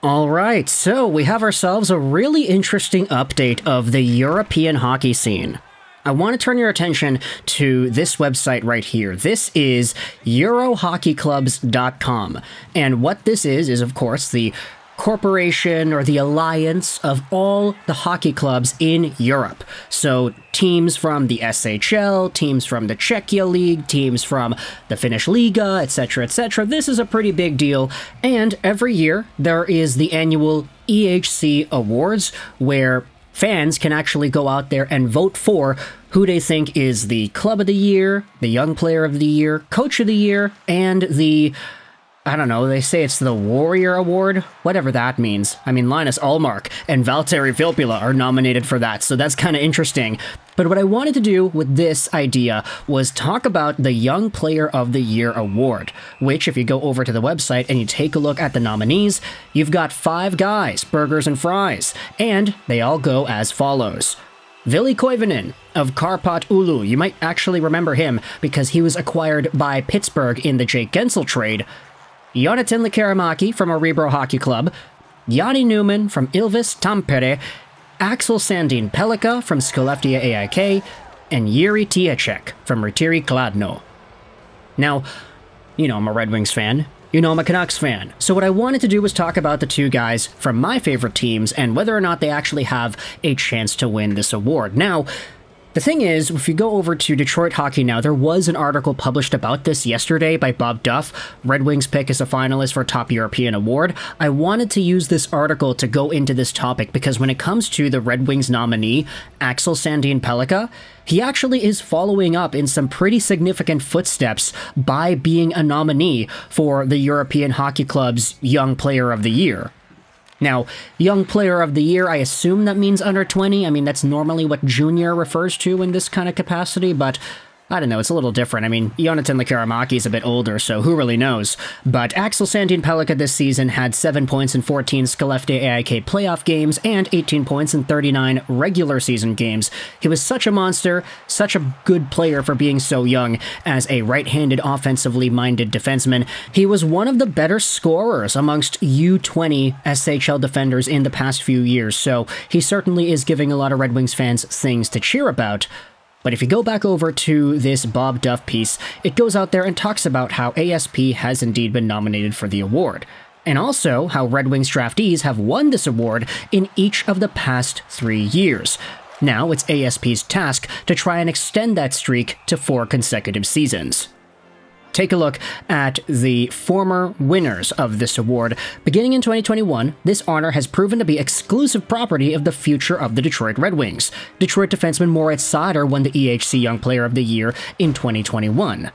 All right, so we have ourselves a really interesting update of the European hockey scene. I want to turn your attention to this website right here. This is eurohockeyclubs.com. And what this is of course, the corporation or the alliance of all the hockey clubs in Europe. So teams from the SHL, teams from the Czechia League, teams from the Finnish Liga, etc., etc. This is a pretty big deal. And every year there is the annual EHC Awards where fans can actually go out there and vote for who they think is the Club of the Year, the Young Player of the Year, Coach of the Year, and the, I don't know, they say it's the Warrior Award, whatever that means. I mean, Linus Ullmark and Valtteri Filppula are nominated for that, so that's kind of interesting. But what I wanted to do with this idea was talk about the Young Player of the Year award, which, if you go over to the website and you take a look at the nominees, you've got 5 guys, burgers and fries, and they all go as follows. Ville Koivunen of Karpat Oulu. You might actually remember him because he was acquired by Pittsburgh in the Jake Gensel trade. Jonathan Lekkerimaki from Örebro Hockey Club, Jani Newman from Ilves Tampere, Axel Sandin-Pellikka from Skellefteå AIK, and Jiri Tiacek from Rytiri Kladno. Now, you know I'm a Red Wings fan, you know I'm a Canucks fan, so what I wanted to do was talk about the 2 guys from my favorite teams and whether or not they actually have a chance to win this award. Now, the thing is, if you go over to Detroit Hockey Now, there was an article published about this yesterday by Bob Duff, Red Wings pick as a finalist for Top European Award. I wanted to use this article to go into this topic because when it comes to the Red Wings nominee, Axel Sandin-Pellikka, he actually is following up in some pretty significant footsteps by being a nominee for the European Hockey Club's Young Player of the Year. Now, Young Player of the Year, I assume that means under 20. I mean, that's normally what junior refers to in this kind of capacity, but I don't know, it's a little different. I mean, Jonathan Lekkerimaki is a bit older, so who really knows? But Axel Sandin-Pellikka this season had 7 points in 14 Skellefteå AIK playoff games and 18 points in 39 regular season games. He was such a monster, such a good player for being so young as a right-handed offensively minded defenseman. He was one of the better scorers amongst U20 SHL defenders in the past few years, so he certainly is giving a lot of Red Wings fans things to cheer about. But if you go back over to this Bob Duff piece, it goes out there and talks about how ASP has indeed been nominated for the award, and also how Red Wings draftees have won this award in each of the past 3 years. Now it's ASP's task to try and extend that streak to 4 consecutive seasons. Take a look at the former winners of this award. Beginning in 2021, this honor has proven to be exclusive property of the future of the Detroit Red Wings. Detroit defenseman Moritz Seider won the EHC Young Player of the Year in 2021.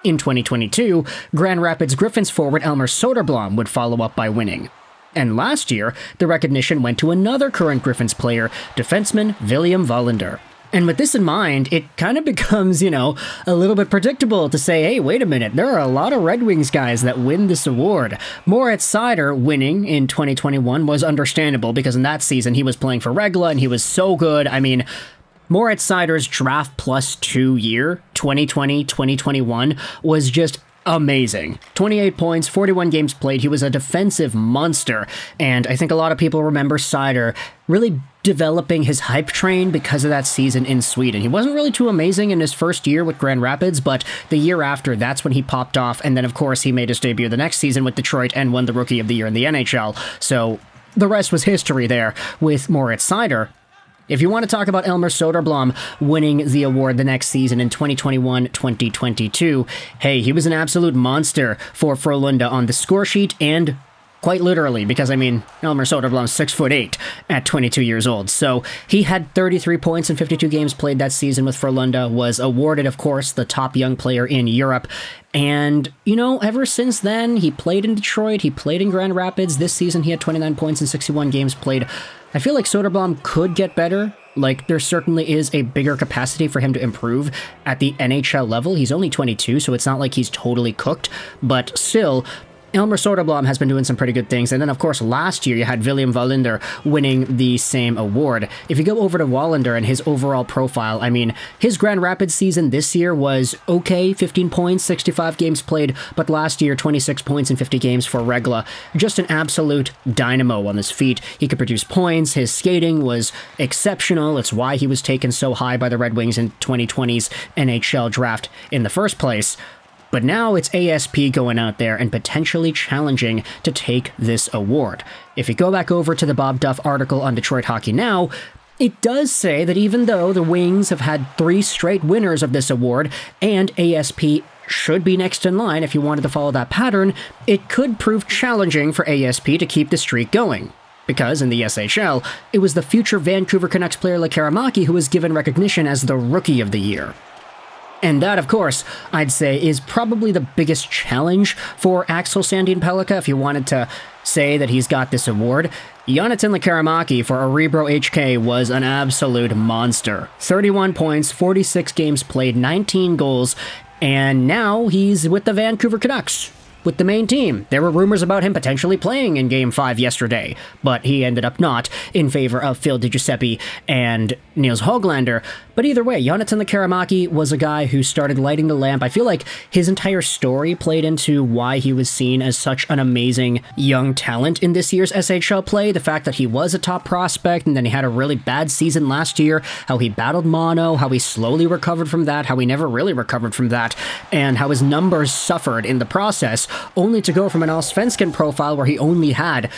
In 2022, Grand Rapids Griffins forward Elmer Soderblom would follow up by winning. And last year, the recognition went to another current Griffins player, defenseman William Willander. And with this in mind, it kind of becomes, you know, a little bit predictable to say, hey, wait a minute, there are a lot of Red Wings guys that win this award. Moritz Seider winning in 2021 was understandable because in that season he was playing for Regla and he was so good. I mean, Moritz Seider's draft plus 2 year, 2020-2021, was just amazing. 28 points, 41 games played. He was a defensive monster. And I think a lot of people remember Seider really developing his hype train because of that season in Sweden. He wasn't really too amazing in his first year with Grand Rapids, but the year after, that's when he popped off. And then, of course, he made his debut the next season with Detroit and won the Rookie of the Year in the NHL. So the rest was history there with Moritz Seider. If you want to talk about Elmer Soderblom winning the award the next season in 2021-2022, hey, he was an absolute monster for Frölunda on the score sheet and quite literally, because, I mean, Elmer Soderblom's 6'8" at 22 years old. So he had 33 points in 52 games played that season with Frölunda, was awarded, of course, the top young player in Europe. And, you know, ever since then, he played in Detroit, he played in Grand Rapids. This season, he had 29 points in 61 games played. I feel like Soderblom could get better. Like, there certainly is a bigger capacity for him to improve at the NHL level. He's only 22, so it's not like he's totally cooked. But still, Elmer Soderblom has been doing some pretty good things. And then, of course, last year you had William Willander winning the same award. If you go over to Willander and his overall profile, I mean, his Grand Rapids season this year was okay, 15 points, 65 games played, but last year, 26 points in 50 games for Regla. Just an absolute dynamo on his feet. He could produce points. His skating was exceptional. It's why he was taken so high by the Red Wings in 2020's NHL Draft in the first place. But now it's ASP going out there and potentially challenging to take this award. If you go back over to the Bob Duff article on Detroit Hockey Now, it does say that even though the Wings have had 3 straight winners of this award, and ASP should be next in line if you wanted to follow that pattern, it could prove challenging for ASP to keep the streak going. Because in the SHL, it was the future Vancouver Canucks player Lekkerimaki who was given recognition as the Rookie of the Year. And that, of course, I'd say is probably the biggest challenge for Axel Sandin-Pellikka if you wanted to say that he's got this award. Jonathan Lekkerimaki for Arebro HK was an absolute monster. 31 points, 46 games played, 19 goals, and now he's with the Vancouver Canucks, with the main team. There were rumors about him potentially playing in Game 5 yesterday, but he ended up not, in favor of Phil DiGiuseppe and Nils Höglander. But either way, Jonathan Lekkerimaki was a guy who started lighting the lamp. I feel like his entire story played into why he was seen as such an amazing young talent in this year's SHL play. The fact that he was a top prospect, and then he had a really bad season last year, how he battled mono, how he slowly recovered from that, how he never really recovered from that, and how his numbers suffered in the process, only to go from an Allsvenskan profile where he only had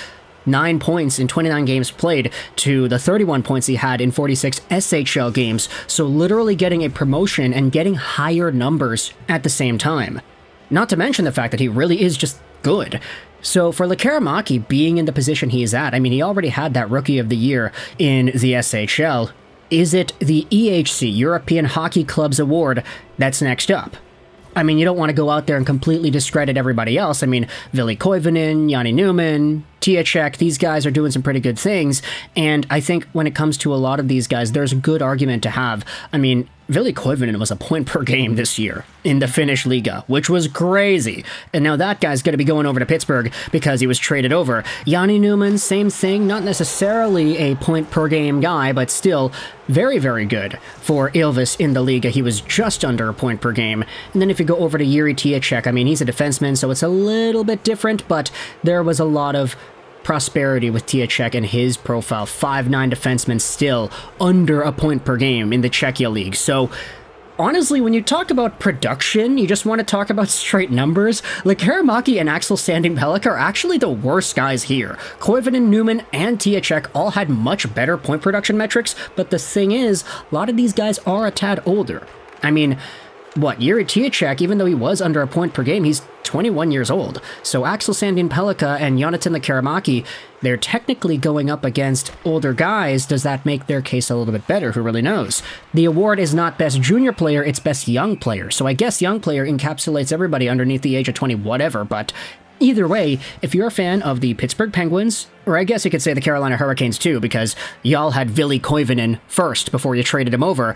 9 points in 29 games played to the 31 points he had in 46 SHL games, so literally getting a promotion and getting higher numbers at the same time. Not to mention the fact that he really is just good. So for Lekkerimaki being in the position he is at, I mean, he already had that Rookie of the Year in the SHL. Is it the EHC, European Hockey Clubs Award, that's next up? I mean, you don't want to go out there and completely discredit everybody else. I mean, Ville Koivunen, Yanni Newman, Tiacek, these guys are doing some pretty good things, and I think when it comes to a lot of these guys, there's a good argument to have. I mean, Ville Koivunen was a point per game this year in the Finnish Liga, which was crazy. And now that guy's going to be going over to Pittsburgh because he was traded over. Yanni Newman, same thing, not necessarily a point per game guy, but still very, very good for Ilves in the Liga. He was just under a point per game. And then if you go over to Jiri Tiacek, I mean, he's a defenseman, so it's a little bit different, but there was a lot of prosperity with Tiacek and his profile. 5'9" defenseman still under a point per game in the Czechia League. So honestly, when you talk about production, you just want to talk about straight numbers. Lekkerimaki and Axel Sandin-Pellikka are actually the worst guys here. Koivunen, Newman, and Tiacek all had much better point production metrics, but the thing is, a lot of these guys are a tad older. I mean, what, Jiri Tiacek, even though he was under a point per game, he's 21 years old. So Axel Sandin-Pellikka and Jonathan Lekkerimaki, they're technically going up against older guys. Does that make their case a little bit better? Who really knows? The award is not Best Junior Player, it's Best Young Player. So I guess Young Player encapsulates everybody underneath the age of 20, whatever, but either way, if you're a fan of the Pittsburgh Penguins, or I guess you could say the Carolina Hurricanes too, because y'all had Ville Koivunen first before you traded him over.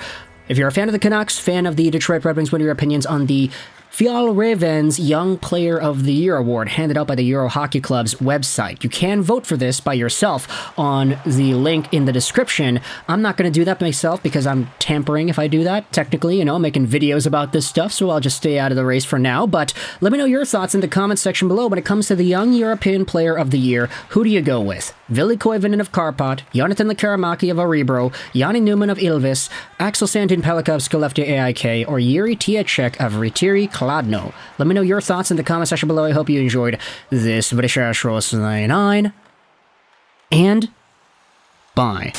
If you're a fan of the Canucks, fan of the Detroit Red Wings, what are your opinions on the Fjallraven's Young Player of the Year award handed out by the Euro Hockey Club's website? You can vote for this by yourself on the link in the description. I'm not going to do that myself because I'm tampering if I do that. Technically, you know, I'm making videos about this stuff, so I'll just stay out of the race for now. But let me know your thoughts in the comments section below when it comes to the Young European Player of the Year. Who do you go with? Ville Koivunen of Karpat, Jonathan Lekkerimaki of Arebro, Yanni Newman of Ilves, Axel Sandin-Pellikka of Skellefteå AIK, or Jiri Tiacek of Ritteri Kladno. Let me know your thoughts in the comment section below. I hope you enjoyed this video. And bye.